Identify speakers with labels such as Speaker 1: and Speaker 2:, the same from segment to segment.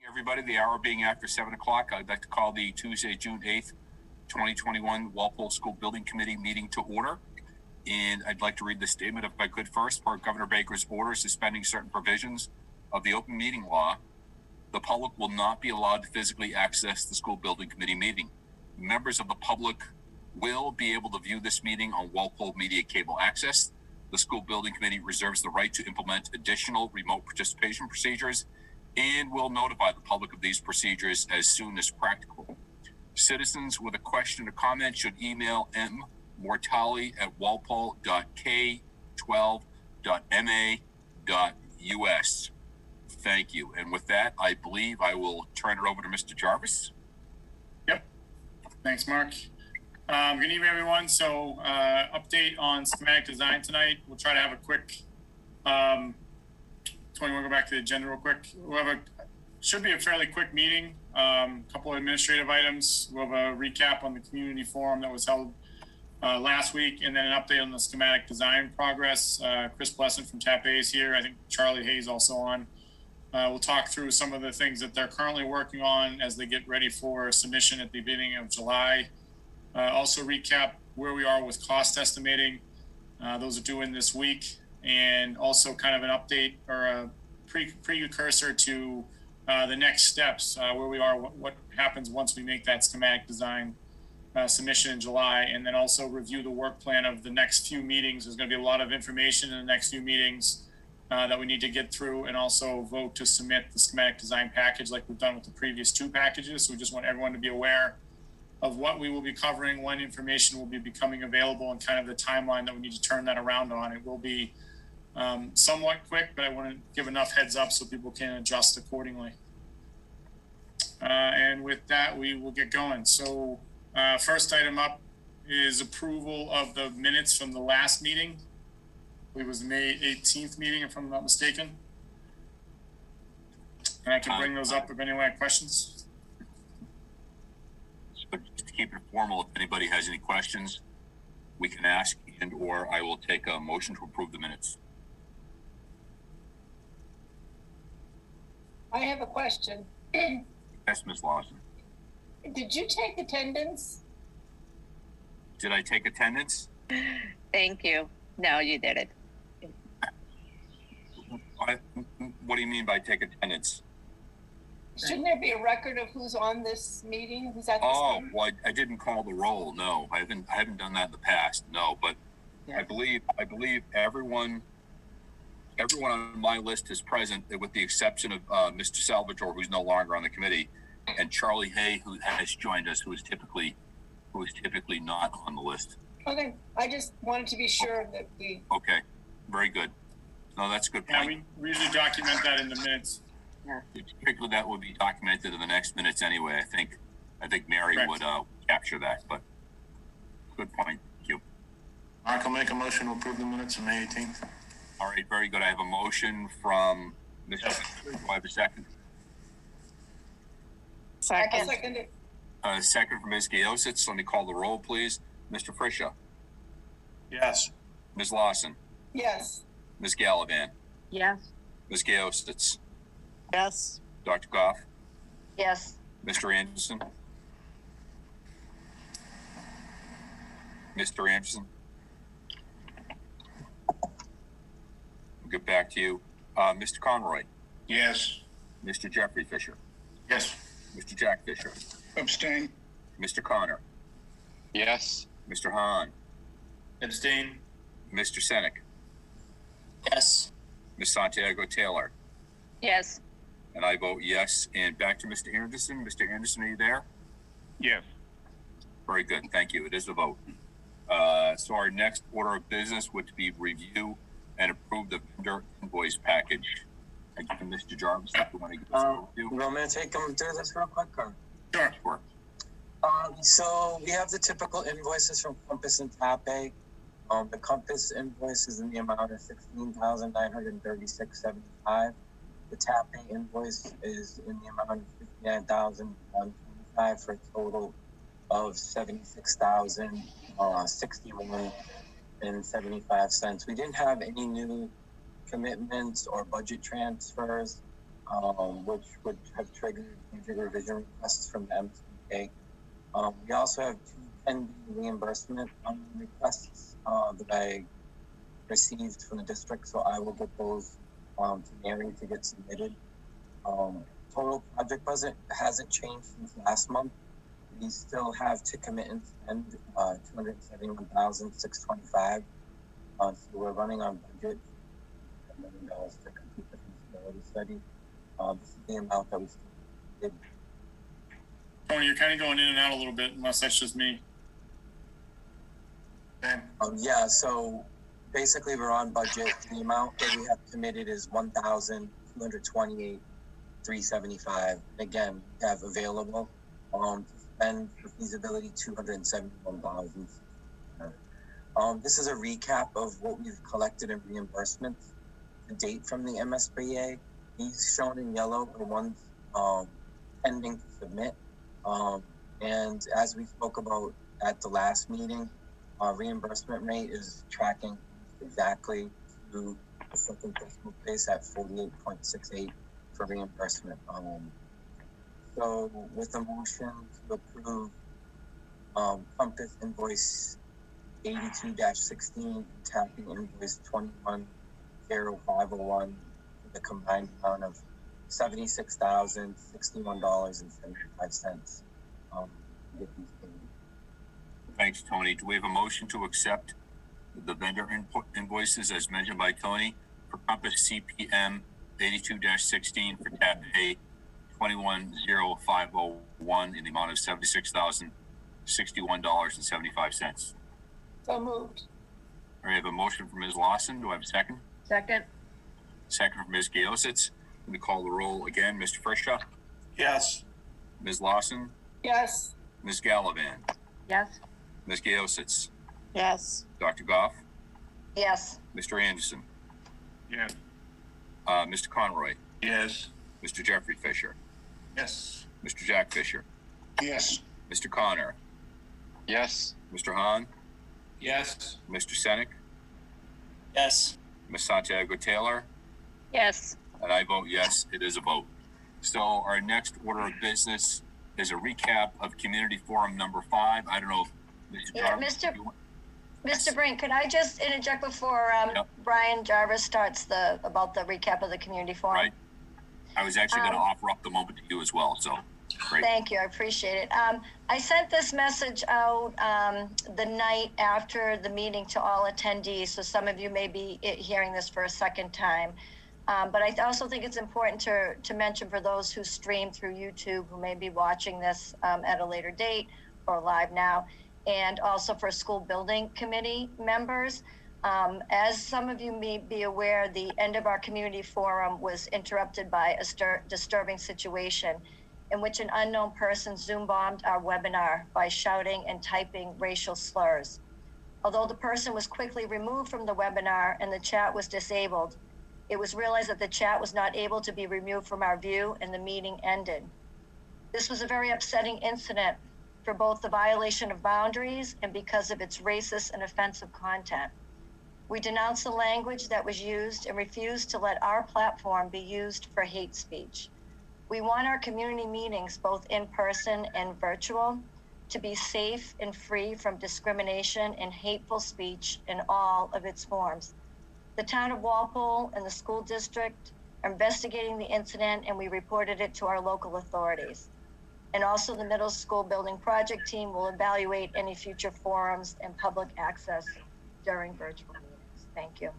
Speaker 1: Everybody, the hour being after 7 o'clock, I'd like to call the Tuesday, June 8th, 2021 Walpole School Building Committee meeting to order. And I'd like to read the statement if I could first. Per Governor Baker's order suspending certain provisions of the open meeting law, the public will not be allowed to physically access the school building committee meeting. Members of the public will be able to view this meeting on Walpole Media Cable Access. The school building committee reserves the right to implement additional remote participation procedures and will notify the public of these procedures as soon as practicable. Citizens with a question or comment should email mortali@walpole.k12.ma.us. Thank you. And with that, I believe I will turn it over to Mr. Jarvis.
Speaker 2: Yep. Thanks, Mark. Good evening, everyone. So update on schematic design tonight. We'll try to have a quick, so you want to go back to the agenda real quick? We'll have should be a fairly quick meeting. Couple of administrative items. We'll have a recap on the community forum that was held last week, and then an update on the schematic design progress. Chris Blesson from TAP A is here. I think Charlie Hayes also on. We'll talk through some of the things that they're currently working on as they get ready for submission at the beginning of July. Also recap where we are with cost estimating. Those are due in this week. And also kind of an update or a precursor to the next steps, where we are, what happens once we make that schematic design submission in July, and then also review the work plan of the next few meetings. There's going to be a lot of information in the next few meetings that we need to get through, and also vote to submit the schematic design package like we've done with the previous two packages. So we just want everyone to be aware of what we will be covering, when information will be becoming available, and kind of the timeline that we need to turn that around on. It will be somewhat quick, but I want to give enough heads up so people can adjust accordingly. And with that, we will get going. So first item up is approval of the minutes from the last meeting. I believe it was the May 18th meeting, if I'm not mistaken. And I can bring those up if anyone has questions.
Speaker 1: Just to keep it formal, if anybody has any questions, we can ask, and or I will take a motion to approve the minutes.
Speaker 3: I have a question.
Speaker 1: Yes, Ms. Lawson.
Speaker 3: Did you take attendance?
Speaker 1: Did I take attendance?
Speaker 4: Thank you. No, you did it.
Speaker 1: What do you mean by take attendance?
Speaker 3: Shouldn't there be a record of who's on this meeting? Who's at this meeting?
Speaker 1: Well, I didn't call the roll. No, I haven't done that in the past. No, but yeah. I believe everyone on my list is present, with the exception of Mr. Salvatore, who's no longer on the committee, and Charlie Hay, who has joined us, who is typically not on the list.
Speaker 3: Okay, I just wanted to be sure that we.
Speaker 1: Okay, very good. No, that's a good point.
Speaker 2: Yeah, we usually document that in the minutes.
Speaker 4: Yeah.
Speaker 1: Typically, that would be documented in the next minutes anyway. I think Mary
Speaker 2: Correct.
Speaker 1: would capture that, but good point. Thank you.
Speaker 5: Mark, I'll make a motion to approve the minutes of May 18th.
Speaker 1: All right, very good. I have a motion from Mr. Do I have a second?
Speaker 3: Second.
Speaker 1: Second from Ms. Gaositz. Let me call the roll, please. Mr. Friscia.
Speaker 5: Yes.
Speaker 1: Ms. Lawson.
Speaker 3: Yes.
Speaker 1: Ms. Gallivan.
Speaker 4: Yes.
Speaker 1: Ms. Gaositz.
Speaker 4: Yes.
Speaker 1: Dr. Goff.
Speaker 4: Yes.
Speaker 1: Mr. Anderson. Mr. Anderson. We'll get back to you. Mr. Conroy.
Speaker 5: Yes.
Speaker 1: Mr. Jeffrey Fisher.
Speaker 5: Yes.
Speaker 1: Mr. Jack Fisher.
Speaker 5: Abstain.
Speaker 1: Mr. Connor.
Speaker 5: Yes.
Speaker 1: Mr. Hahn.
Speaker 5: Abstain.
Speaker 1: Mr. Senek.
Speaker 5: Yes.
Speaker 1: Ms. Santiago Taylor.
Speaker 4: Yes.
Speaker 1: And I vote yes. And back to Mr. Anderson. Mr. Anderson, are you there?
Speaker 5: Yes.
Speaker 1: Very good. Thank you. It is a vote. So our next order of business would be review and approve the vendor invoice package. Again, Mr. Jarvis, if you want to give us an overview.
Speaker 6: You want me to take them through this real quick? Or?
Speaker 1: Sure.
Speaker 6: So we have the typical invoices from Compass and TAP A. The Compass invoice is in the amount of $16,936.75. The TAP A invoice is in the amount of $59,125 for a total of $76,061.75. We didn't have any new commitments or budget transfers which would have triggered budget revision requests from the MSBA. We also have two pending reimbursement requests that I received from the district, so I will get those to Mary to get submitted. Total project budget hasn't changed since last month. We still have to commit and spend $271,625. So we're running on budget, $1 million to complete the feasibility study. This is the amount that we still did.
Speaker 2: Tony, you're kind of going in and out a little bit, unless that's just me.
Speaker 6: Yeah, so basically we're on budget. The amount that we have committed is $1,228,375. Again, we have available to spend for feasibility $271,000. This is a recap of what we've collected in reimbursements to date from the MSBA. These shown in yellow are ones pending to submit. And as we spoke about at the last meeting, reimbursement rate is tracking exactly to the second decimal place at 48.68 for reimbursement. So with a motion to approve Compass Invoice 82-16, tapping Invoice 210501, the combined amount of $76,061.75.
Speaker 1: Thanks, Tony. Do we have a motion to accept the vendor invoices as mentioned by Tony for Compass CPM 82-16 for tab A 210501 in the amount of $76,061.75?
Speaker 3: So moved.
Speaker 1: I have a motion from Ms. Lawson. Do I have a second?
Speaker 4: Second.
Speaker 1: Second from Ms. Gaositz. Let me call the roll again. Mr. Frisha,
Speaker 5: Yes.
Speaker 1: Ms. Lawson,
Speaker 3: Yes.
Speaker 1: Ms. Gallivan,
Speaker 4: Yes.
Speaker 1: Ms. Gaositz,
Speaker 4: Yes.
Speaker 1: Dr. Goff,
Speaker 4: Yes.
Speaker 1: Mr. Anderson,
Speaker 5: Yes.
Speaker 1: Mr. Conroy,
Speaker 5: Yes.
Speaker 1: Mr. Jeffrey Fisher,
Speaker 5: Yes.
Speaker 1: Mr. Jack Fisher,
Speaker 5: Yes.
Speaker 1: Mr. Connor,
Speaker 5: Yes.
Speaker 1: Mr. Hahn,
Speaker 5: Yes.
Speaker 1: Mr. Senek,
Speaker 5: Yes.
Speaker 1: Ms. Santiago Taylor,
Speaker 4: Yes.
Speaker 1: and I vote yes, it is a vote. So our next order of business is a recap of Community Forum number 5. I don't know if Mr.
Speaker 4: Yeah,
Speaker 1: Jarvis,
Speaker 4: Mr.
Speaker 1: you want-
Speaker 4: Mr. Brink, could I just interject before
Speaker 1: Yep.
Speaker 4: Brian Jarvis starts about the recap of the community forum?
Speaker 1: Right. I was actually going to offer up the moment to you as well, so great.
Speaker 4: Thank you, I appreciate it. I sent this message out the night after the meeting to all attendees, so some of you may be hearing this for a second time. But I also think it's important to mention for those who stream through YouTube, who may be watching this at a later date or live now, and also for school building committee members. As some of you may be aware, the end of our community forum was interrupted by a disturbing situation in which an unknown person Zoom bombed our webinar by shouting and typing racial slurs. Although the person was quickly removed from the webinar and the chat was disabled, it was realized that the chat was not able to be removed from our view and the meeting ended. This was a very upsetting incident for both the violation of boundaries and because of its racist and offensive content. We denounce the language that was used and refuse to let our platform be used for hate speech. We want our community meetings, both in person and virtual, to be safe and free from discrimination and hateful speech in all of its forms. The town of Walpole and the school district are investigating the incident, and we reported it to our local authorities. And also the middle school building project team will evaluate any future forums and public access during virtual meetings. Thank you.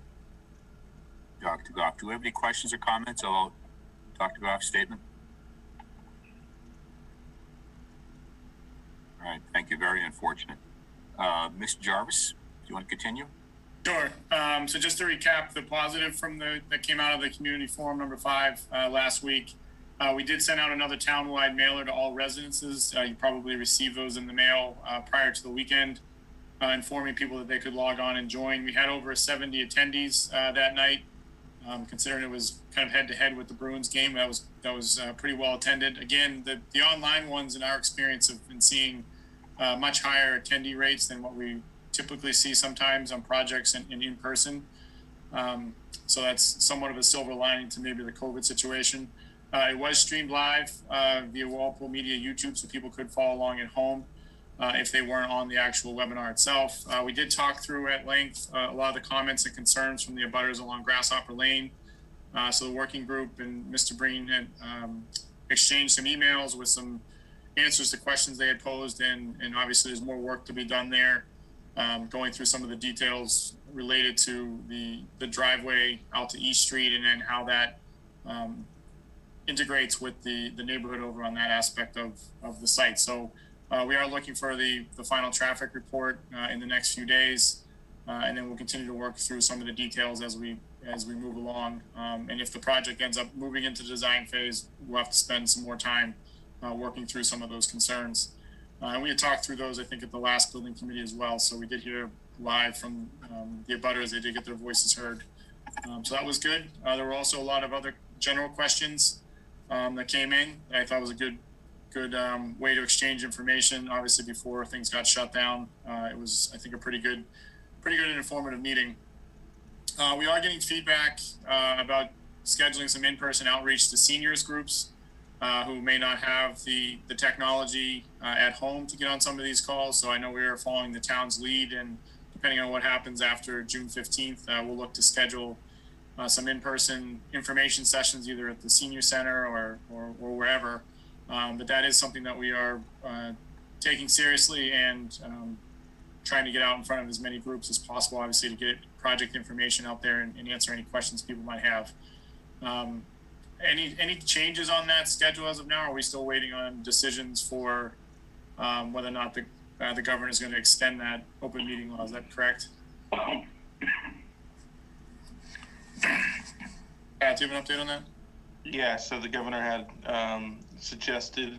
Speaker 1: Dr. Goff, do we have any questions or comments about Dr. Goff's statement? All right, thank you. Very unfortunate. Mr. Jarvis, do you want to continue?
Speaker 2: Sure. So just to recap the positive from that came out of the community forum number 5 last week, we did send out another townwide mailer to all residences. You probably received those in the mail prior to the weekend, informing people that they could log on and join. We had over 70 attendees that night. Considering it was kind of head to head with the Bruins game, that was pretty well attended. Again, the online ones, in our experience, have been seeing much higher attendee rates than what we typically see sometimes on projects and in person. So that's somewhat of a silver lining to maybe the COVID situation. It was streamed live via Walpole Media YouTube, so people could follow along at home if they weren't on the actual webinar itself. We did talk through at length a lot of the comments and concerns from the abutters along Grasshopper Lane. So the working group and Mr. Breen had exchanged some emails with some answers to questions they had posed, and obviously there's more work to be done there, going through some of the details related to the driveway out to East Street, and then how that integrates with the neighborhood over on that aspect of the site. So we are looking for the final traffic report in the next few days, and then we'll continue to work through some of the details as we move along. And if the project ends up moving into the design phase, we'll have to spend some more time working through some of those concerns. And we had talked through those, I think, at the last building committee as well. So we did hear live from the abutters. They did get their voices heard. So that was good. There were also a lot of other general questions that came in that I thought was a good way to exchange information. Obviously, before things got shut down, it was, I think, a pretty good and informative meeting. We are getting feedback about scheduling some in-person outreach to seniors groups who may not have the technology at home to get on some of these calls. So I know we are following the town's lead, and depending on what happens after June 15th, we'll look to schedule some in-person information sessions either at the senior center or wherever. But that is something that we are taking seriously and trying to get out in front of as many groups as possible, obviously, to get project information out there and answer any questions people might have. Any changes on that schedule as of now? Or are we still waiting on decisions for whether or not the governor is going to extend that open meeting law? Is that correct? Do you have an update on that?
Speaker 7: Yeah, so the governor had suggested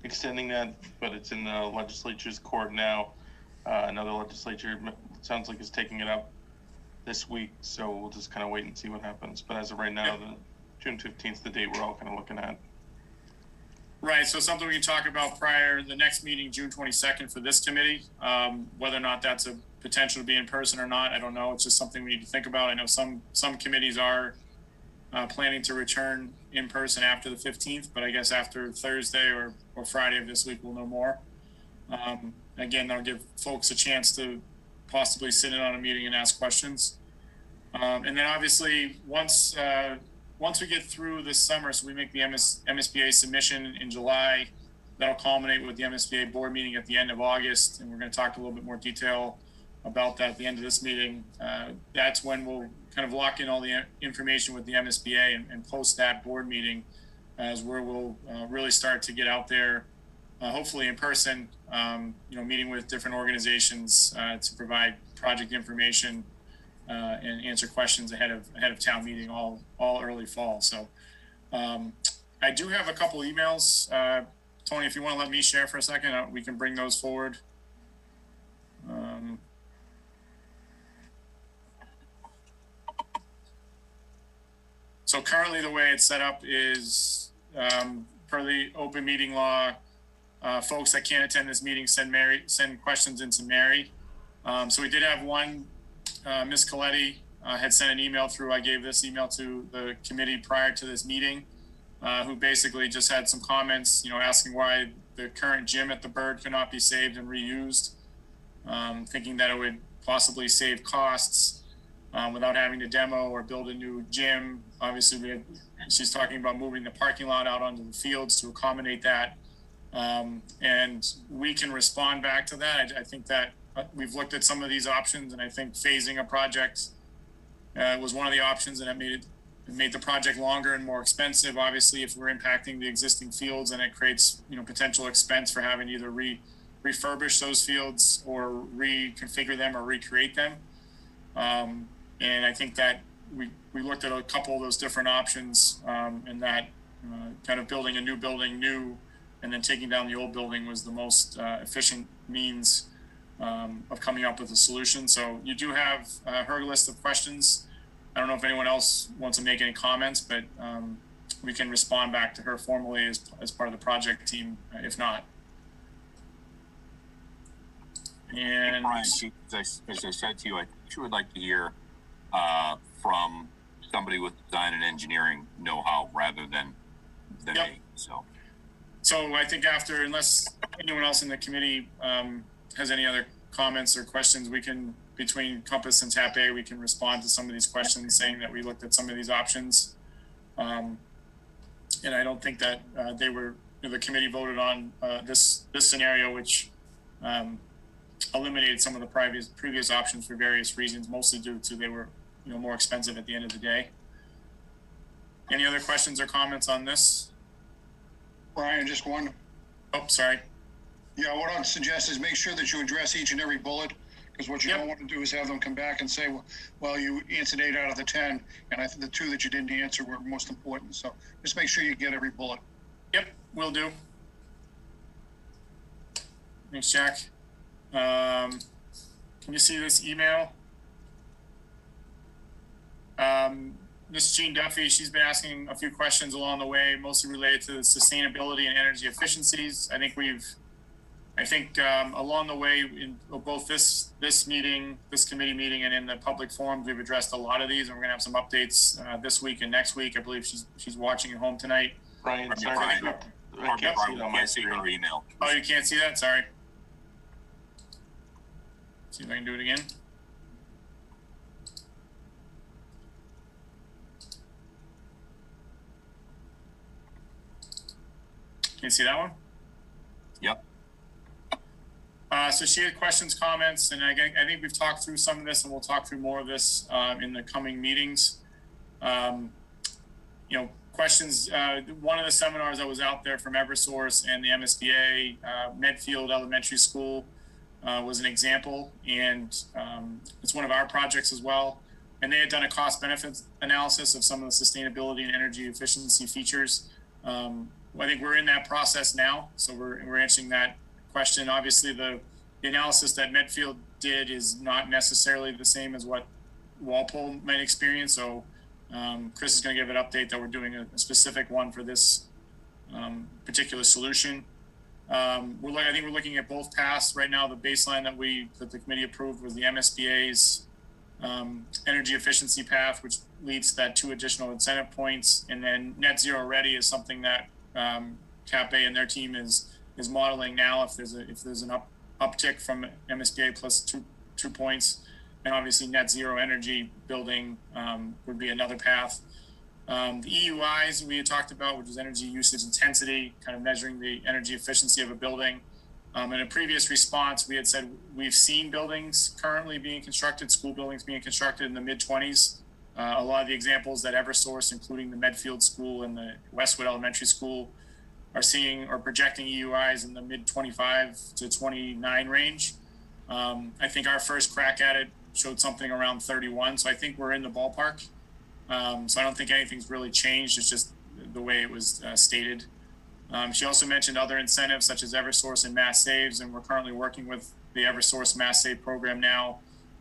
Speaker 7: extending that, but it's in the legislature's court now. Another legislature sounds like is taking it up this week, so we'll just kind of wait and see what happens. But as of right now, the June 15th, the date we're all kind of looking at.
Speaker 2: Right, so something we can talk about prior the next meeting, June 22nd, for this committee. Whether or not that's a potential to be in person or not, I don't know. It's just something we need to think about. I know some committees are planning to return in person after the 15th, but I guess after Thursday or Friday of this week, we'll know more. Again, that'll give folks a chance to possibly sit in on a meeting and ask questions. And then obviously once we get through this summer, so we make the MSBA submission in July, that'll culminate with the MSBA board meeting at the end of August. And we're going to talk a little bit more detail about that at the end of this meeting. That's when we'll kind of lock in all the information with the MSBA and post that board meeting as where we'll really start to get out there, hopefully in person, meeting with different organizations to provide project information and answer questions ahead of town meeting all early fall. So I do have a couple emails. Tony, if you want to let me share for a second, we can bring those forward. So currently the way it's set up is per the open meeting law, folks that can't attend this meeting send questions into Mary. So we did have one, Ms. Coletti had sent an email through. I gave this email to the committee prior to this meeting, who basically just had some comments, asking why the current gym at the Bird could not be saved and reused, thinking that it would possibly save costs without having to demo or build a new gym. Obviously, she's talking about moving the parking lot out onto the fields to accommodate that. And we can respond back to that. I think that we've looked at some of these options, and I think phasing a project was one of the options, and it made the project longer and more expensive. Obviously, if we're impacting the existing fields, and it creates potential expense for having to either refurbish those fields or reconfigure them or recreate them. And I think that we looked at a couple of those different options, and that kind of building a new building and then taking down the old building was the most efficient means of coming up with a solution. So you do have her list of questions. I don't know if anyone else wants to make any comments, but we can respond back to her formally as part of the project team, if not. And
Speaker 1: Brian, as I said to you, I sure would like to hear from somebody with design and engineering know-how rather than than
Speaker 2: Yep.
Speaker 1: me, so.
Speaker 2: So I think after, unless anyone else in the committee has any other comments or questions, we can, between Compass and TAP A, we can respond to some of these questions saying that we looked at some of these options. And I don't think that the committee voted on this scenario, which eliminated some of the previous options for various reasons, mostly due to they were more expensive at the end of the day. Any other questions or comments on this?
Speaker 8: Brian, just one.
Speaker 2: Oh, sorry.
Speaker 8: Yeah, what I'd suggest is make sure that you address each and every bullet, because what you
Speaker 2: Yep.
Speaker 8: don't want to do is have them come back and say, well, you answered 8 out of the 10, and I think the 2 that you didn't answer were most important. So just make sure you get every bullet.
Speaker 2: Yep, will do. Thanks, Jack. Can you see this email? Miss Jean Duffy, she's been asking a few questions along the way, mostly related to sustainability and energy efficiencies. I think along the way in both this meeting, this committee meeting, and in the public forums, we've addressed a lot of these, and we're gonna have some updates this week and next week. I believe she's watching at home tonight.
Speaker 7: Brian,
Speaker 1: Pardon me,
Speaker 7: sorry.
Speaker 1: Brian.
Speaker 7: I
Speaker 1: Pardon me,
Speaker 7: can't
Speaker 1: Brian,
Speaker 7: see it
Speaker 1: we
Speaker 7: on my
Speaker 1: can't see
Speaker 7: screen.
Speaker 1: your email.
Speaker 2: Oh, you can't see that? Sorry. See if I can do it again. Can you see that one?
Speaker 1: Yep.
Speaker 2: So she had questions, comments, and I think we've talked through some of this, and we'll talk through more of this in the coming meetings. Questions. One of the seminars that was out there from Eversource and the MSBA, Medfield Elementary School, was an example, and it's one of our projects as well. And they had done a cost-benefit analysis of some of the sustainability and energy efficiency features. I think we're in that process now, so we're answering that question. Obviously, the analysis that Medfield did is not necessarily the same as what Walpole might experience. So Chris is going to give an update that we're doing a specific one for this particular solution. I think we're looking at both paths right now. The baseline that the committee approved was the MSBA's energy efficiency path, which leads to that 2 additional incentive points, and then net zero ready is something that TAP A and their team is modeling now. If there's an uptick from MSBA plus two points, and obviously net zero energy building would be another path. The EUIs we had talked about, which is energy usage intensity, kind of measuring the energy efficiency of a building. In a previous response, we had said we've seen buildings currently being constructed, school buildings being constructed in the mid-20s. A lot of the examples that Eversource, including the Medfield School and the Westwood Elementary School, are seeing or projecting EUIs in the mid-25 to 29 range. I think our first crack at it showed something around 31, so I think we're in the ballpark. So I don't think anything's really changed. It's just the way it was stated. She also mentioned other incentives such as Eversource and Mass Saves, and we're currently working with the Eversource Mass Save program now.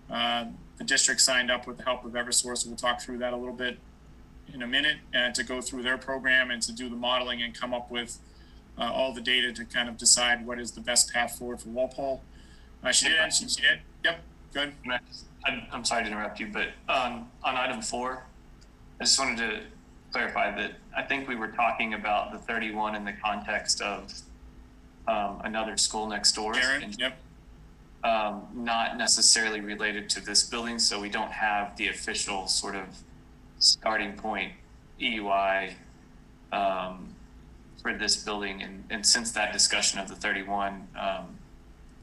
Speaker 2: The district signed up with the help of Eversource. We'll talk through that a little bit in a minute, and to go through their program and to do the modeling and come up with all the data to kind of decide what is the best path forward for Walpole. She did. Yep, good.
Speaker 9: I'm sorry to interrupt you, but on item 4, I just wanted to clarify that I think we were talking about the 31 in the context of another school next door.
Speaker 2: Karen,
Speaker 9: and,
Speaker 2: yep.
Speaker 9: Not necessarily related to this building, so we don't have the official sort of starting point EUI for this building. And since that discussion of the 31,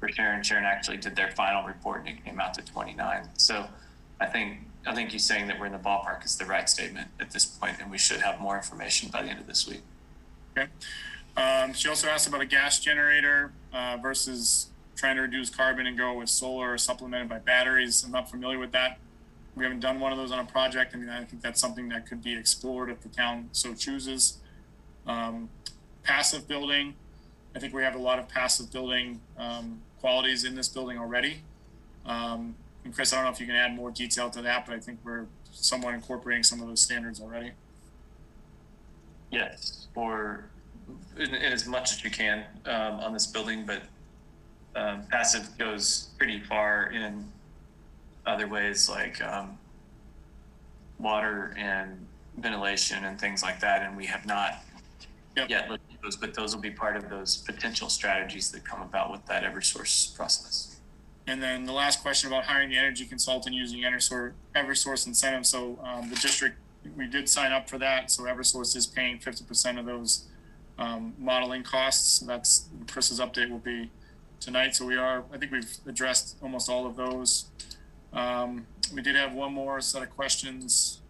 Speaker 9: for Sharon actually did their final report and it came out to 29. So I think you saying that we're in the ballpark is the right statement at this point, and we should have more information by the end of this week.
Speaker 2: Okay. She also asked about a gas generator versus trying to reduce carbon and go with solar or supplemented by batteries. I'm not familiar with that. We haven't done one of those on a project. I mean, I think that's something that could be explored if the town so chooses. Passive building. I think we have a lot of passive building qualities in this building already. And Chris, I don't know if you can add more detail to that, but I think we're somewhat incorporating some of those standards already.
Speaker 9: Yes, or in as much as you can on this building, but passive goes pretty far in other ways like water and ventilation and things like that, and we have not yet looked at those, but those will be part of those potential strategies that come about with that Eversource process.
Speaker 2: And then the last question about hiring the energy consultant using Eversource incentive. So the district, we did sign up for that. So Eversource is paying 50% of those modeling costs. So that's Chris's update will be tonight. So I think we've addressed almost all of those. We did have one more set of questions.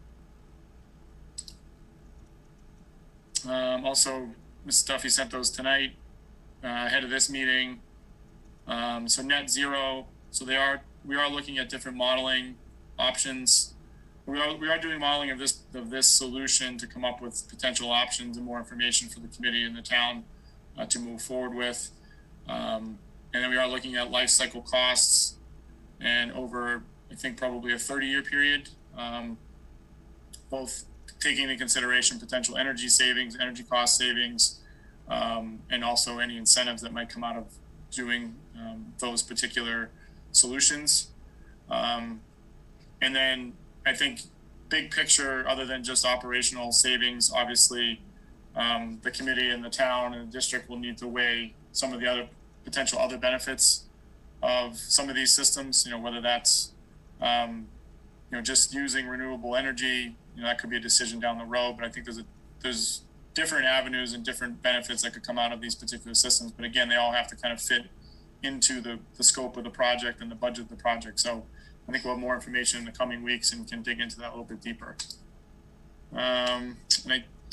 Speaker 2: Also, Ms. Duffy sent those tonight ahead of this meeting. So net zero. So we are looking at different modeling options. We are doing modeling of this solution to come up with potential options and more information for the committee and the town to move forward with. And then we are looking at life cycle costs and over, I think, probably a 30-year period, both taking into consideration potential energy savings, energy cost savings, and also any incentives that might come out of doing those particular solutions. And then I think big picture, other than just operational savings, obviously the committee and the town and the district will need to weigh some of the other potential other benefits of some of these systems, whether that's, just using renewable energy, that could be a decision down the road, but I think there's different avenues and different benefits that could come out of these particular systems. But again, they all have to kind of fit into the scope of the project and the budget of the project. So I think we'll have more information in the coming weeks and can dig into that a little bit deeper. And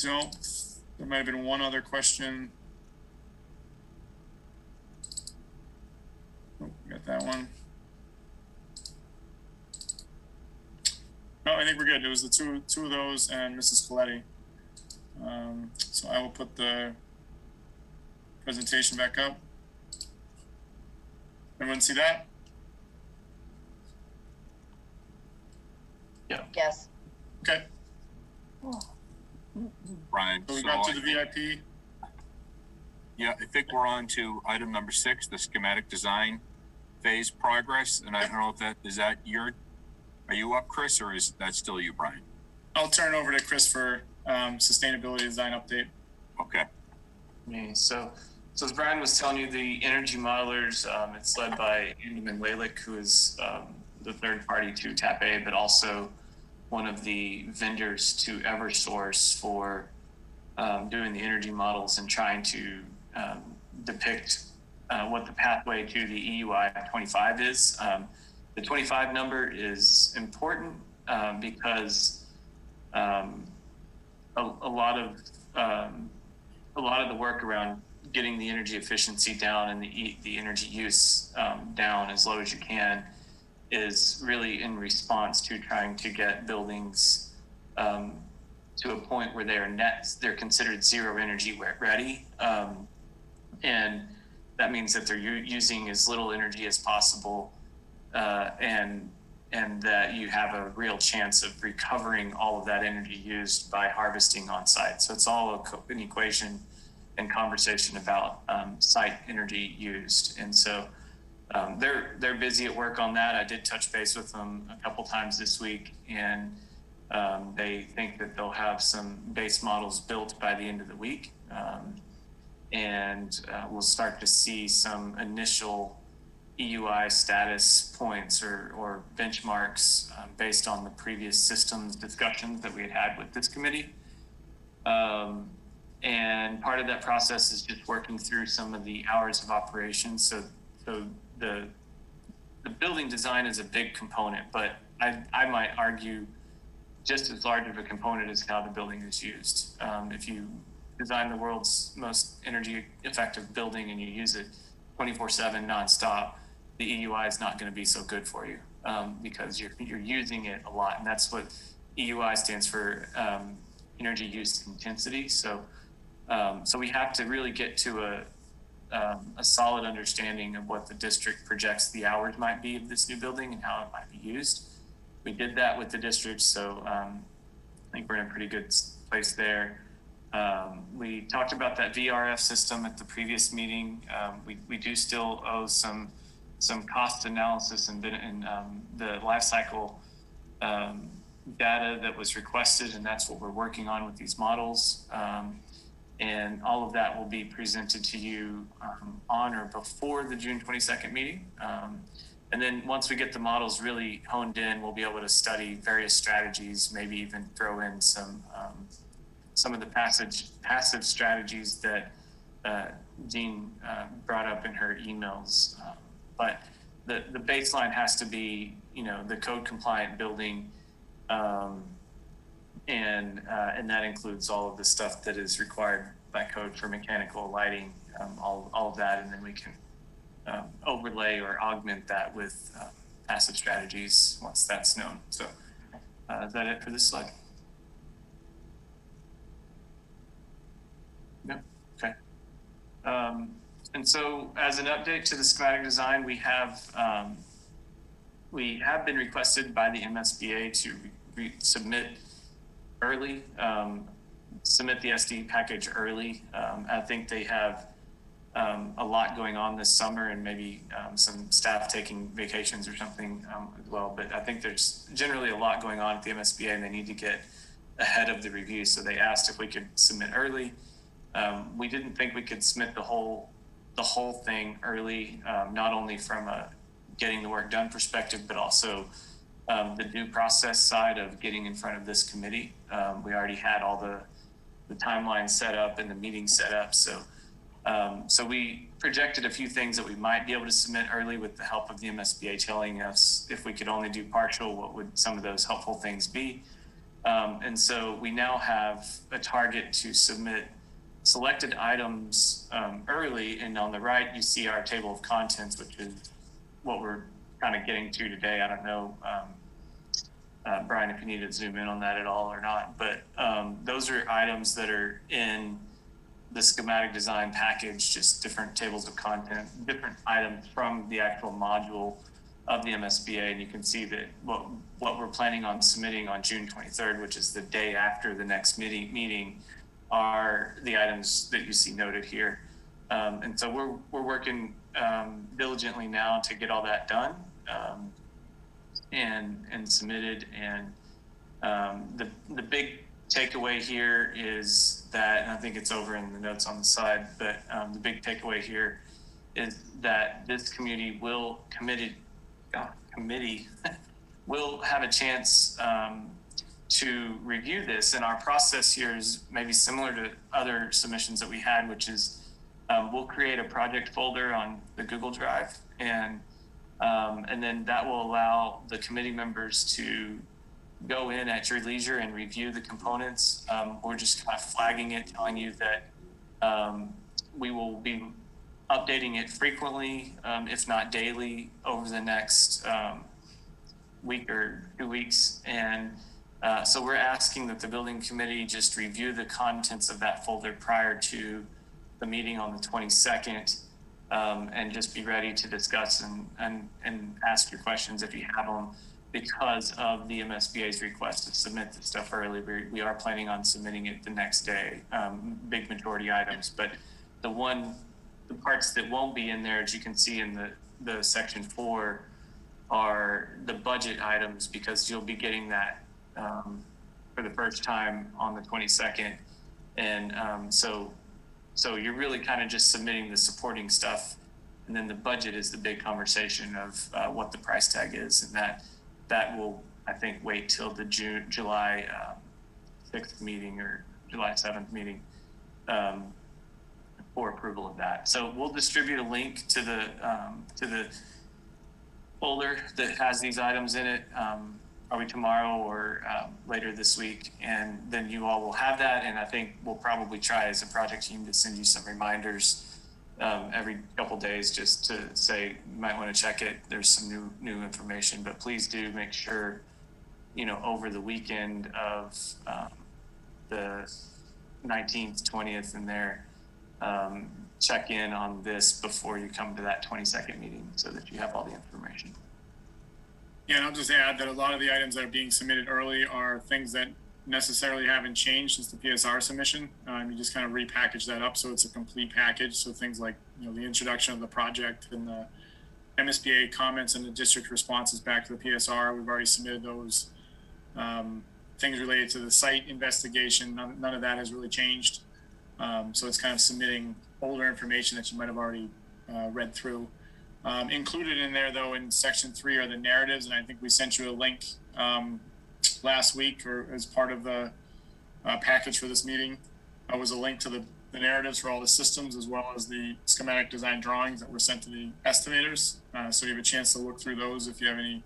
Speaker 2: there might have been one other question. Oh, we got that one. No, I think we're good. It was the two of those and Mrs. Coletti. So I will put the presentation back up. Everyone see that?
Speaker 9: Yeah.
Speaker 4: Yes.
Speaker 2: Okay.
Speaker 1: Brian,
Speaker 2: So we got to the VIP.
Speaker 1: Yeah, I think we're on to item number 6, the schematic design phase progress. And I don't know if are you up, Chris, or is that still you, Brian?
Speaker 2: I'll turn it over to Chris for sustainability design update.
Speaker 1: Okay.
Speaker 9: So as Brian was telling you, the energy modelers, it's led by Andy Manwalik, who is the third party to TAP A, but also one of the vendors to Eversource for doing the energy models and trying to depict what the pathway to the EUI 25 is. The 25 number is important because a lot of the work around getting the energy efficiency down and the energy use down as low as you can is really in response to trying to get buildings to a point where they're considered zero energy ready. And that means that they're using as little energy as possible and that you have a real chance of recovering all of that energy used by harvesting on site. So it's all an equation and conversation about site energy used. And so they're busy at work on that. I did touch base with them a couple times this week, and they think that they'll have some base models built by the end of the week. And we'll start to see some initial EUI status points or benchmarks based on the previous systems discussions that we had with this committee. And part of that process is just working through some of the hours of operation. So the building design is a big component, but I might argue just as large of a component is how the building is used. If you design the world's most energy effective building and you use it 24/7 nonstop, the EUI is not going to be so good for you because you're using it a lot, and that's what EUI stands for, energy use intensity. So we have to really get to a solid understanding of what the district projects the hours might be of this new building and how it might be used. We did that with the district, so I think we're in a pretty good place there. We talked about that VRF system at the previous meeting. We do still owe some cost analysis and the life cycle data that was requested, and that's what we're working on with these models. And all of that will be presented to you on or before the June 22nd meeting. And then once we get the models really honed in, we'll be able to study various strategies, maybe even throw in some of the passive strategies that Jean brought up in her emails. But the baseline has to be, the code compliant building, and that includes all of the stuff that is required by code for mechanical lighting, all of that, and then we can overlay or augment that with passive strategies once that's known. So is that it for this slide? No? Okay. And so as an update to the schematic design, we have been requested by the MSBA to submit early, submit the SD package early. I think they have a lot going on this summer, and maybe some staff taking vacations or something as well. But I think there's generally a lot going on at the MSBA, and they need to get ahead of the review. So they asked if we could submit early. We didn't think we could submit the whole thing early, not only from a getting the work done perspective, but also the due process side of getting in front of this committee. We already had all the timeline set up and the meeting set up. So we projected a few things that we might be able to submit early with the help of the MSBA telling us if we could only do partial, what would some of those helpful things be. And so we now have a target to submit selected items early. And on the right, you see our table of contents, which is what we're kind of getting to today. I don't know, Brian, if you need to zoom in on that at all or not, but those are items that are in the schematic design package, just different tables of content, different items from the actual module of the MSBA. And you can see that what we're planning on submitting on June 23rd, which is the day after the next meeting, are the items that you see noted here. And so we're working diligently now to get all that done and submitted. And the big takeaway here is that, and I think it's over in the notes on the side, but the big takeaway here is that this committee will have a chance to review this. And our process here is maybe similar to other submissions that we had, which is we'll create a project folder on the Google Drive, and then that will allow the committee members to go in at your leisure and review the components. We're just kind of flagging it, telling you that we will be updating it frequently, if not daily, over the next week or 2 weeks. And so we're asking that the building committee just review the contents of that folder prior to the meeting on the 22nd, and just be ready to discuss and ask your questions if you have them. Because of the MSBA's request to submit the stuff early, we are planning on submitting it the next day, big majority items. But the parts that won't be in there, as you can see in the section 4, are the budget items, because you'll be getting that for the first time on the 22nd. And so you're really kind of just submitting the supporting stuff, and then the budget is the big conversation of what the price tag is, and that will, I think, wait till the July 6th meeting or July 7th meeting for approval of that. So we'll distribute a link to the folder that has these items in it, probably tomorrow or later this week, and then you all will have that. And I think we'll probably try as a project team to send you some reminders every couple days, just to say you might want to check it. There's some new information, but please do make sure, over the weekend of the 19th, 20th, and there, check in on this before you come to that 22nd meeting, so that you have all the information.
Speaker 2: Yeah, and I'll just add that a lot of the items that are being submitted early are things that necessarily haven't changed since the PSR submission. You just kind of repackage that up so it's a complete package. So things like the introduction of the project and the MSBA comments and the district responses back to the PSR. We've already submitted those. Things related to the site investigation, none of that has really changed. So it's kind of submitting older information that you might have already read through. Included in there, though, in section 3 are the narratives, and I think we sent you a link last week or as part of the package for this meeting. Was a link to the narratives for all the systems, as well as the schematic design drawings that were sent to the estimators. So you have a chance to look through those if you have any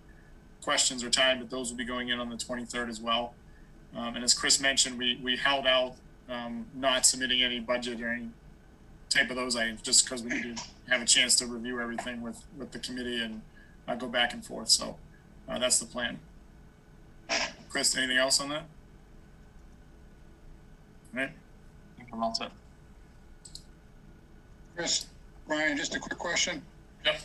Speaker 2: questions or time, but those will be going in on the 23rd as well. And as Chris mentioned, we held out not submitting any budget or any type of those items just because we need to have a chance to review everything with the committee and go back and forth. So that's the plan. Chris, anything else on that? All right.
Speaker 9: I'm all set.
Speaker 8: Chris, Ryan, just a quick question.
Speaker 2: Yep.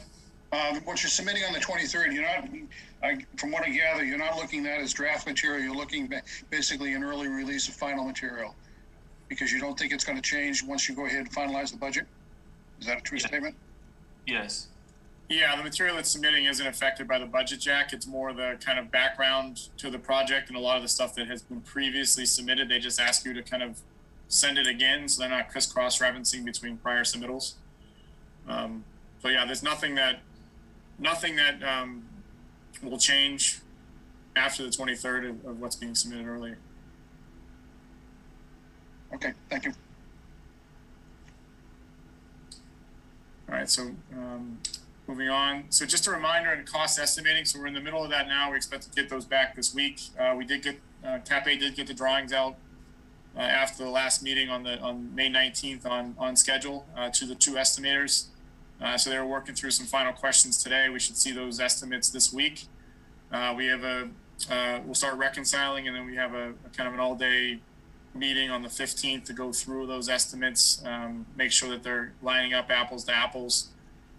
Speaker 8: What you're submitting on the 23rd, you're not, from what I gather, you're not looking at as draft material. You're looking basically an early release of final material because you don't think it's going to change once you go ahead and finalize the budget. Is that a true statement?
Speaker 9: Yes.
Speaker 2: Yeah, the material it's submitting isn't affected by the budget, Jack. It's more the kind of background to the project, and a lot of the stuff that has been previously submitted, they just ask you to kind of send it again so they're not crisscross referencing between prior submittals. So yeah, there's nothing that will change after the 23rd of what's being submitted earlier.
Speaker 8: Okay, thank you.
Speaker 2: All right, so moving on. So just a reminder on cost estimating. So we're in the middle of that now. We expect to get those back this week. We did get, TAP-A did get the drawings out after the last meeting on May 19th on schedule to the 2 estimators. So they were working through some final questions today. We should see those estimates this week. We have we'll start reconciling, and then we have a kind of an all-day meeting on the 15th to go through those estimates, make sure that they're lining up apples to apples,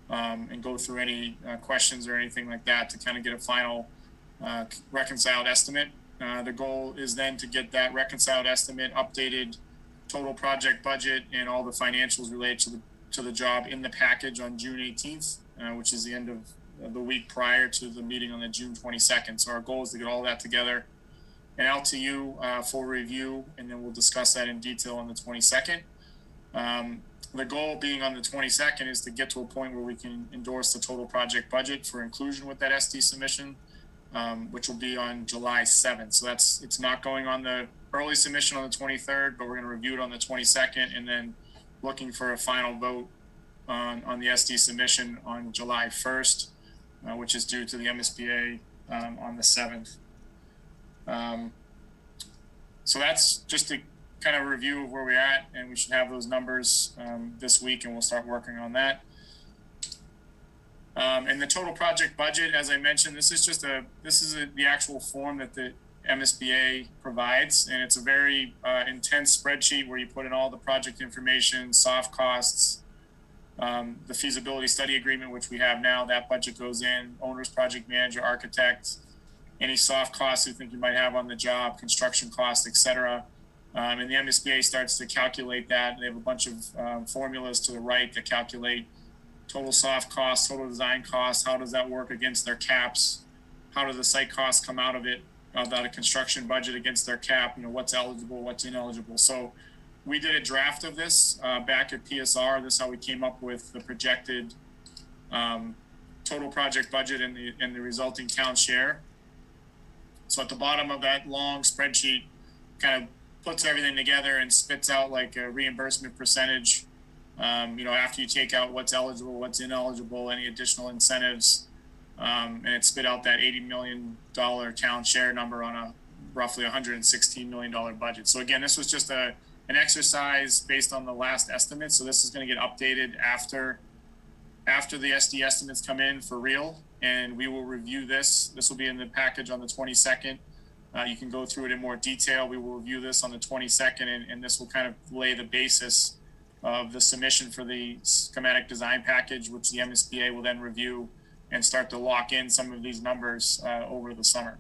Speaker 2: and go through any questions or anything like that to kind of get a final reconciled estimate. The goal is then to get that reconciled estimate, updated total project budget, and all the financials related to the job in the package on June 18th, which is the end of the week prior to the meeting on the June 22nd. So our goal is to get all that together and out to you for review, and then we'll discuss that in detail on the 22nd. The goal being on the 22nd is to get to a point where we can endorse the total project budget for inclusion with that SD submission, which will be on July 7th. So it's not going on the early submission on the 23rd, but we're going to review it on the 22nd, and then looking for a final vote on the SD submission on July 1st, which is due to the MSBA on the 7th. So that's just a kind of review of where we're at, and we should have those numbers this week, and we'll start working on that. And the total project budget, as I mentioned, this is the actual form that the MSBA provides, and it's a very intense spreadsheet where you put in all the project information, soft costs, the feasibility study agreement, which we have now, that budget goes in, owner's project manager, architect, any soft costs you think you might have on the job, construction costs, etc. And the MSBA starts to calculate that. They have a bunch of formulas to the right that calculate total soft costs, total design costs, how does that work against their caps, how do the site costs come out of it, about a construction budget against their cap, what's eligible, what's ineligible. So we did a draft of this back at PSR. This is how we came up with the projected total project budget and the resulting town share. So at the bottom of that long spreadsheet, kind of puts everything together and spits out like a reimbursement percentage, after you take out what's eligible, what's ineligible, any additional incentives, and it spit out that $80 million town share number on a roughly $116 million budget. So again, this was just an exercise based on the last estimate. So this is going to get updated after the SD estimates come in for real, and we will review this. This will be in the package on the 22nd. You can go through it in more detail. We will review this on the 22nd, and this will kind of lay the basis of the submission for the schematic design package, which the MSBA will then review and start to lock in some of these numbers over the summer.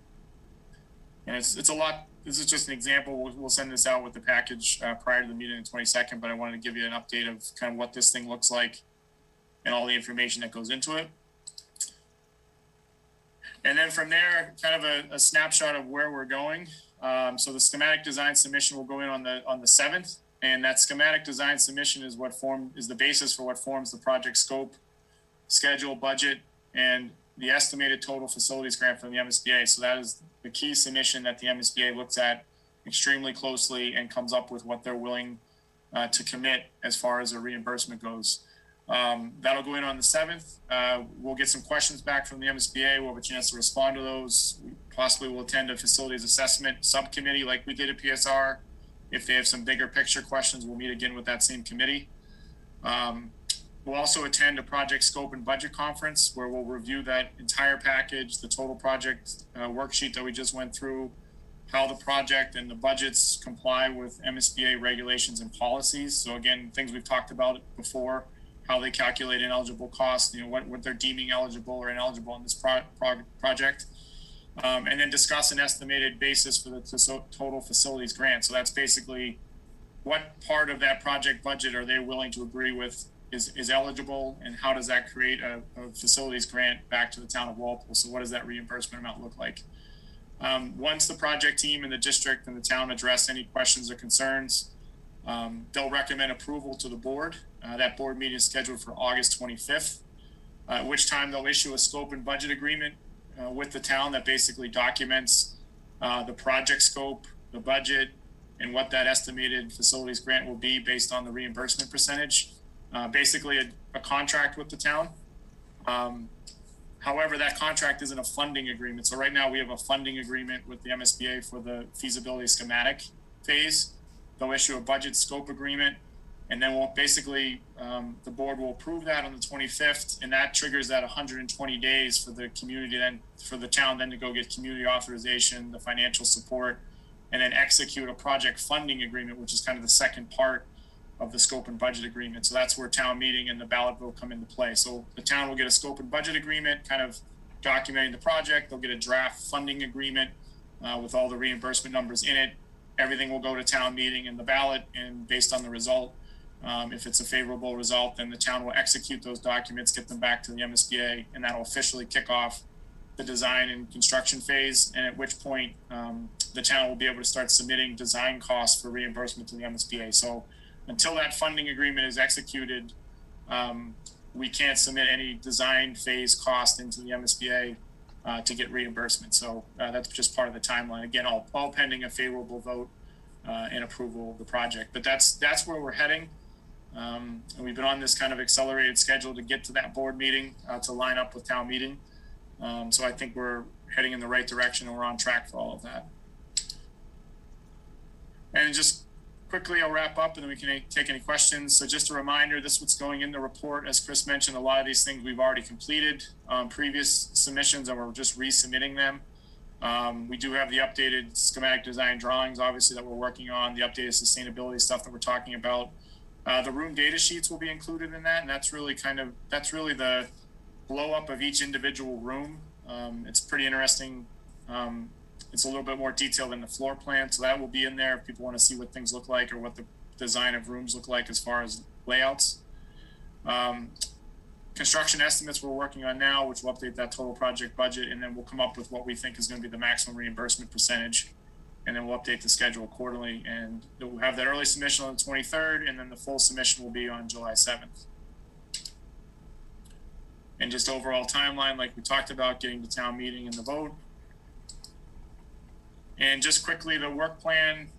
Speaker 2: And it's a lot. This is just an example. We'll send this out with the package prior to the meeting on the 22nd, but I wanted to give you an update of kind of what this thing looks like and all the information that goes into it. And then from there, kind of a snapshot of where we're going. So the schematic design submission will go in on the 7th. And that schematic design submission is the basis for what forms the project scope, schedule, budget, and the estimated total facilities grant from the MSBA. So that is the key submission that the MSBA looks at extremely closely and comes up with what they're willing to commit as far as the reimbursement goes. That'll go in on the 7th. We'll get some questions back from the MSBA. We'll have a chance to respond to those. Possibly we'll attend a facilities assessment subcommittee like we did at PSR. If they have some bigger picture questions, we'll meet again with that same committee. We'll also attend a project scope and budget conference where we'll review that entire package, the total project worksheet that we just went through, how the project and the budgets comply with MSBA regulations and policies. So again, things we've talked about before, how they calculate ineligible costs, what they're deeming eligible or ineligible in this project. And then discuss an estimated basis for the total facilities grant. So that's basically what part of that project budget are they willing to agree with is eligible, and how does that create a facilities grant back to the town of Walpole? So what does that reimbursement amount look like? Once the project team and the district and the town address any questions or concerns, they'll recommend approval to the board. That board meeting is scheduled for August 25th, at which time they'll issue a scope and budget agreement with the town that basically documents the project scope, the budget, and what that estimated facilities grant will be based on the reimbursement percentage. Basically a contract with the town. However, that contract isn't a funding agreement. So right now we have a funding agreement with the MSBA for the feasibility schematic phase. They'll issue a budget scope agreement, and then we'll basically, the board will approve that on the 25th, and that triggers that 120 days for the community, then for the town then to go get community authorization, the financial support, and then execute a project funding agreement, which is kind of the second part of the scope and budget agreement. So that's where town meeting and the ballot vote come into play. So the town will get a scope and budget agreement, kind of documenting the project. They'll get a draft funding agreement with all the reimbursement numbers in it. Everything will go to town meeting and the ballot, and based on the result, if it's a favorable result, then the town will execute those documents, get them back to the MSBA, and that'll officially kick off the design and construction phase. And at which point the town will be able to start submitting design costs for reimbursement to the MSBA. So until that funding agreement is executed, we can't submit any design phase cost into the MSBA to get reimbursement. So that's just part of the timeline. Again, all pending a favorable vote and approval of the project. But that's where we're heading. And we've been on this kind of accelerated schedule to get to that board meeting to line up with town meeting. So I think we're heading in the right direction, and we're on track for all of that. And just quickly, I'll wrap up and then we can take any questions. So just a reminder, this is what's going in the report. As Chris mentioned, a lot of these things we've already completed previous submissions, and we're just resubmitting them. We do have the updated schematic design drawings, obviously, that we're working on, the updated sustainability stuff that we're talking about. The room data sheets will be included in that, and that's really the blow up of each individual room. It's pretty interesting. It's a little bit more detailed than the floor plan, so that will be in there if people want to see what things look like or what the design of rooms look like as far as layouts. Construction estimates we're working on now, which will update that total project budget, and then we'll come up with what we think is going to be the maximum reimbursement percentage, and then we'll update the schedule accordingly. And we'll have that early submission on the 23rd, and then the full submission will be on July 7th. And just overall timeline, like we talked about, getting to town meeting and the vote. And just quickly, the work plan.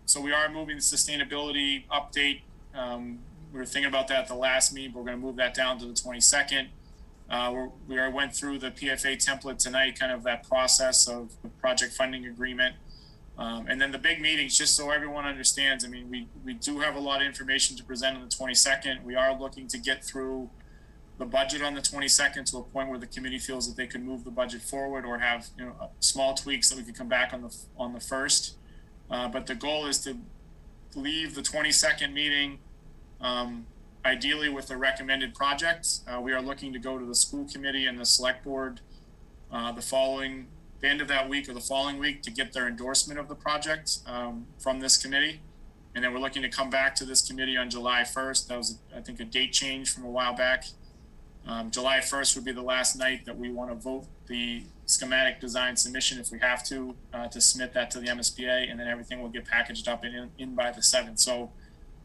Speaker 2: So we are moving the sustainability update. We were thinking about that at the last meeting, but we're going to move that down to the 22nd. We went through the PFA template tonight, kind of that process of the project funding agreement. And then the big meetings, just so everyone understands, I mean, we do have a lot of information to present on the 22nd. We are looking to get through the budget on the 22nd to a point where the committee feels that they can move the budget forward or have small tweaks that we can come back on the 1st. But the goal is to leave the 22nd meeting ideally with the recommended projects. We are looking to go to the school committee and the select board the end of that week or the following week to get their endorsement of the project from this committee. And then we're looking to come back to this committee on July 1st. That was, I think, a date change from a while back. July 1st would be the last night that we want to vote the schematic design submission if we have to submit that to the MSBA, and then everything will get packaged up and in by the 7th. So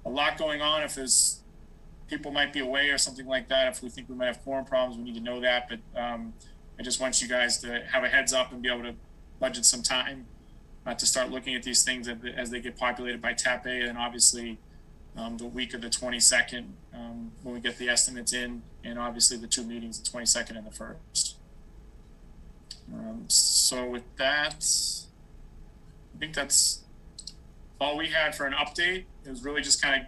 Speaker 2: a lot going on. If there's people might be away or something like that, if we think we might have quorum problems, we need to know that. But I just want you guys to have a heads up and be able to budget some time to start looking at these things as they get populated by TAP A, and obviously the week of the 22nd when we get the estimates in, and obviously the 2 meetings, the 22nd and the 1st. So with that, I think that's all we had for an update. It was really just kind of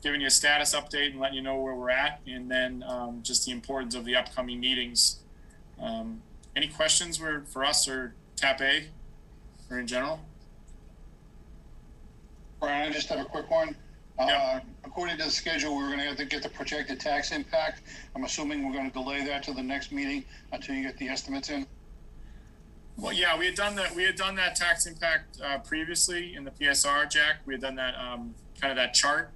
Speaker 2: giving you a status update and letting you know where we're at, and then just the importance of the upcoming meetings. Any questions for us or TAP A or in general?
Speaker 8: Brian, I just have a quick one. According to the schedule, we're going to have to get the projected tax impact. I'm assuming we're going to delay that to the next meeting until you get the estimates in.
Speaker 2: Well, yeah, we had done that tax impact previously in the PSR, Jack. We had done that kind of that chart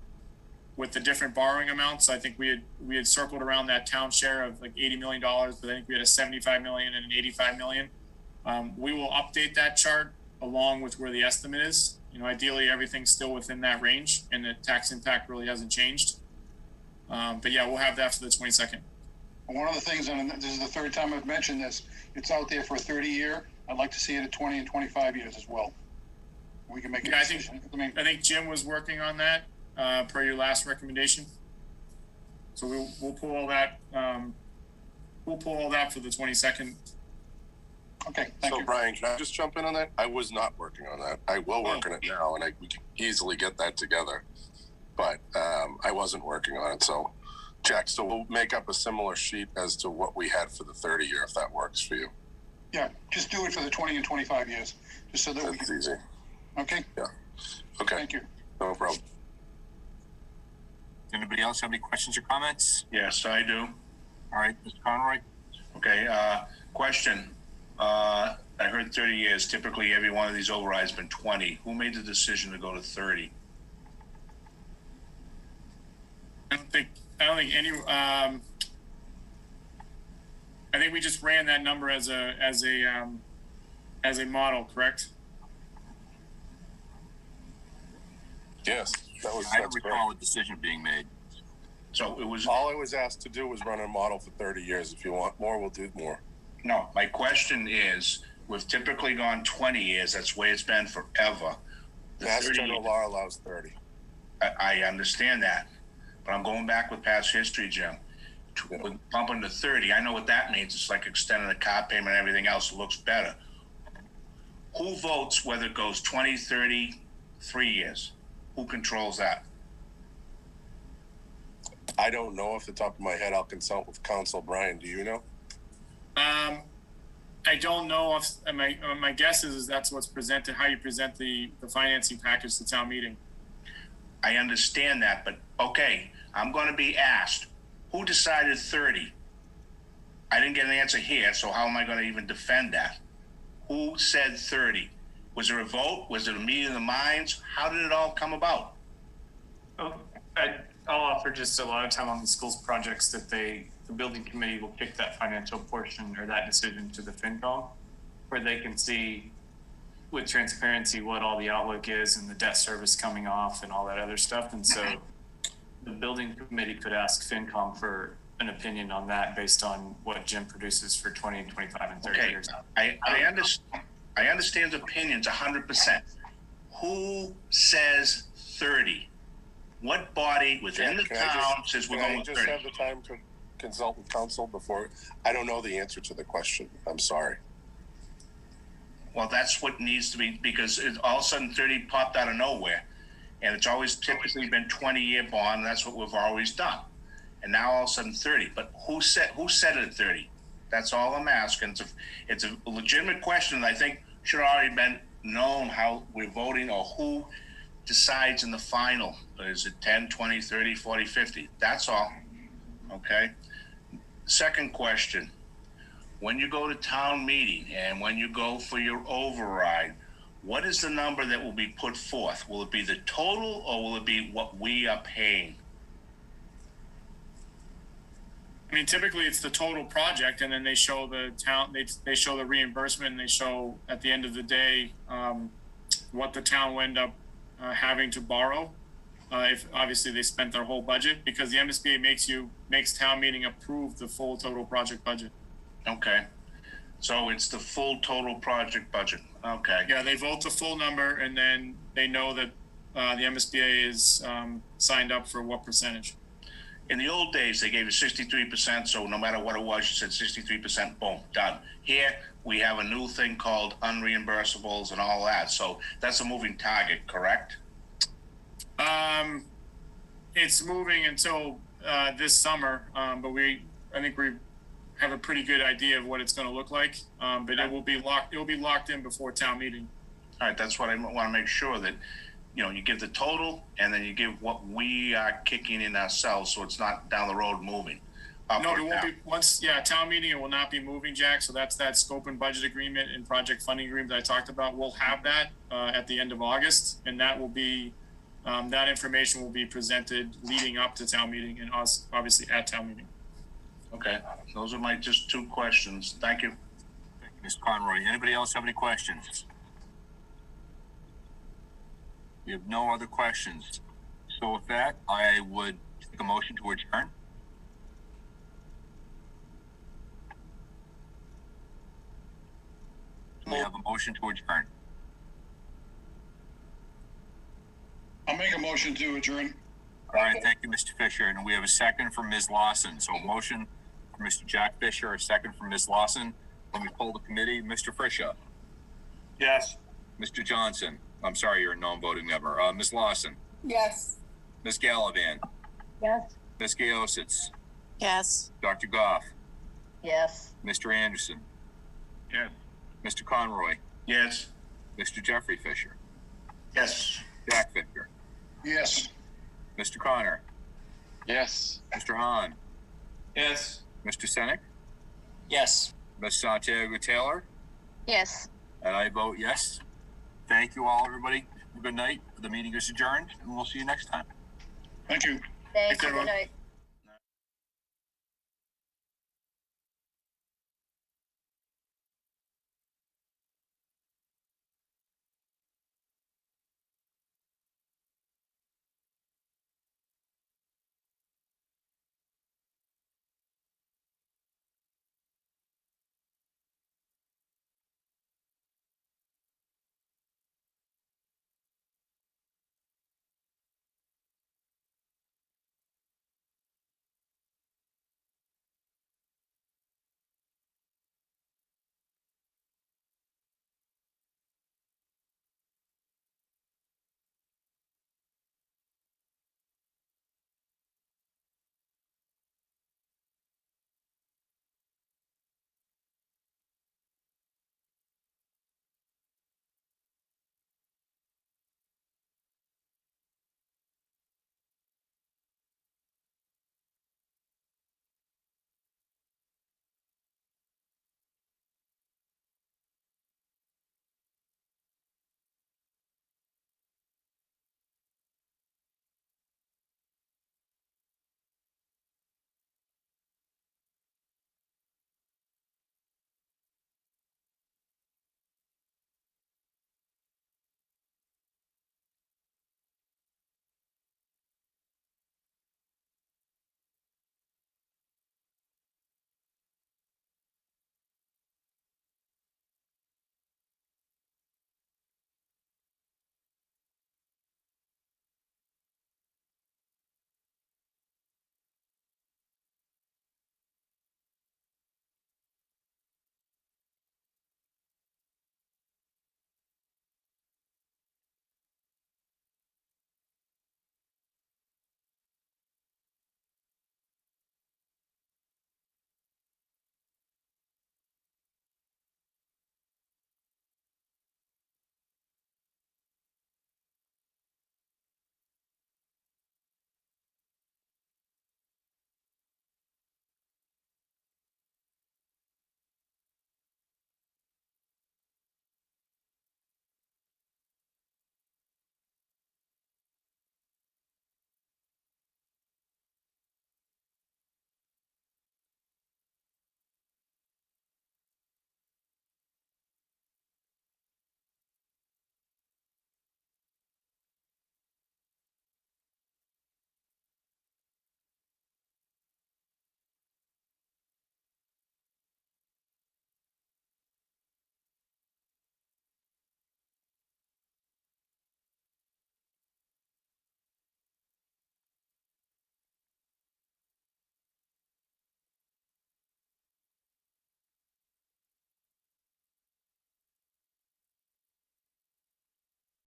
Speaker 2: with the different borrowing amounts. I think we had circled around that town share of like $80 million, but I think we had a $75 million and an $85 million. We will update that chart along with where the estimate is. You know, ideally everything's still within that range and the tax impact really hasn't changed. But yeah, we'll have that for the 22nd.
Speaker 8: One of the things, and this is the third time I've mentioned this, it's out there for a 30-year. I'd like to see it at 20 and 25 years as well. We can make a decision.
Speaker 2: I think Jim was working on that per your last recommendation. So we'll pull all that. We'll pull all that for the 22nd.
Speaker 8: Okay, thank you.
Speaker 10: So Brian, can I just jump in on that? I was not working on that. I will work on it now, and we can easily get that together. But I wasn't working on it. So, Jack, so we'll make up a similar sheet as to what we had for the 30-year, if that works for you.
Speaker 8: Yeah, just do it for the 20 and 25 years, just so that
Speaker 10: That's easy.
Speaker 8: Okay.
Speaker 10: Yeah. Okay.
Speaker 8: Thank you.
Speaker 10: No problem.
Speaker 1: Anybody else have any questions or comments?
Speaker 5: Yes, I do.
Speaker 1: All right, Mr. Conroy.
Speaker 5: Okay, question. I heard 30 years. Typically, every one of these overrides has been 20. Who made the decision to go to 30?
Speaker 2: I don't think any. I think we just ran that number as a model, correct?
Speaker 10: Yes,
Speaker 1: I don't recall a decision being made.
Speaker 5: So it was
Speaker 10: all I was asked to do was run a model for 30 years. If you want more, we'll do more.
Speaker 5: No, my question is, we've typically gone 20 years. That's the way it's been forever.
Speaker 10: Mass general law allows 30.
Speaker 5: I understand that, but I'm going back with past history, Jim. With pumping to 30, I know what that means. It's like extending the car payment and everything else. It looks better. Who votes whether it goes 20, 30, 3 years? Who controls that?
Speaker 10: I don't know off the top of my head. I'll consult with Council Brian. Do you know?
Speaker 2: I don't know if my guess is that's what's presented, how you present the financing package to town meeting.
Speaker 5: I understand that, but okay, I'm going to be asked, who decided 30? I didn't get an answer here, so how am I going to even defend that? Who said 30? Was there a vote? Was it a meeting of the minds? How did it all come about?
Speaker 9: Oh, I'll offer just a lot of time on the schools projects that the building committee will kick that financial portion or that decision to the FinCom, where they can see with transparency what all the outlook is and the debt service coming off and all that other stuff. And so the building committee could ask FinCom for an opinion on that based on what Jim produces for 20 and 25 and 30 years.
Speaker 5: I understand opinions 100%. Who says 30? What body within the town says we're going with 30?
Speaker 10: Can I just have the time to consult with council before? I don't know the answer to the question. I'm sorry.
Speaker 5: Well, that's what needs to be, because all of a sudden 30 popped out of nowhere. And it's always typically been 20-year bond. And that's what we've always done. And now all of a sudden 30. But who said it at 30? That's all I'm asking. It's a legitimate question that I think should have already been known how we're voting or who decides in the final. Is it 10, 20, 30, 40, 50? That's all. Okay. Second question. When you go to town meeting and when you go for your override, what is the number that will be put forth? Will it be the total or will it be what we are paying?
Speaker 2: I mean, typically it's the total project, and then they show the town, they show the reimbursement, and they show at the end of the day what the town will end up having to borrow if obviously they spent their whole budget, because the MSBA makes town meeting approve the full total project budget.
Speaker 5: Okay. So it's the full total project budget. Okay.
Speaker 2: Yeah, they vote the full number, and then they know that the MSBA is signed up for what percentage.
Speaker 5: In the old days, they gave you 63%, so no matter what it was, you said 63%, boom, done. Here, we have a new thing called unreimbursables and all that, so that's a moving target, correct?
Speaker 2: It's moving until this summer, but I think we have a pretty good idea of what it's going to look like. But it will be locked in before town meeting.
Speaker 5: All right, that's what I want to make sure that, you know, you give the total and then you give what we are kicking in ourselves, so it's not down the road moving.
Speaker 2: No, it won't be town meeting, it will not be moving, Jack. So that's that scope and budget agreement and project funding agreement that I talked about. We'll have that at the end of August, and that will be that information will be presented leading up to town meeting and us obviously at town meeting.
Speaker 5: Okay, those are my just two questions. Thank you.
Speaker 1: Thank you, Mr. Conroy. Anybody else have any questions? We have no other questions. So with that, I would take a motion to adjourn. We have a motion to adjourn.
Speaker 8: I'll make a motion to adjourn.
Speaker 1: All right, thank you, Mr. Fisher. And we have a second from Ms. Lawson. So a motion for Mr. Jack Fisher, a second from Ms. Lawson. Let me poll the committee. Mr. Fisher.
Speaker 2: Yes.
Speaker 1: Mr. Johnson. I'm sorry, you're a non-voting member. Ms. Lawson.
Speaker 3: Yes.
Speaker 1: Ms. Gallivan.
Speaker 4: Yes.
Speaker 1: Ms. Gaositz.
Speaker 3: Yes.
Speaker 1: Dr. Goff.
Speaker 4: Yes.
Speaker 1: Mr. Anderson.
Speaker 5: Yes.
Speaker 1: Mr. Conroy.
Speaker 5: Yes.
Speaker 1: Mr. Jeffrey Fisher.
Speaker 5: Yes.
Speaker 1: Jack Fisher.
Speaker 8: Yes.
Speaker 1: Mr. Connor.
Speaker 7: Yes.
Speaker 1: Mr. Hahn.
Speaker 2: Yes.
Speaker 1: Mr. Senek.
Speaker 2: Yes.
Speaker 1: Ms. Santiago Taylor.
Speaker 4: Yes.
Speaker 1: And I vote yes. Thank you all, everybody. Good night. The meeting is adjourned, and we'll see you next time.
Speaker 8: Thank you.
Speaker 4: Thanks.
Speaker 2: everyone.
Speaker 4: Good night.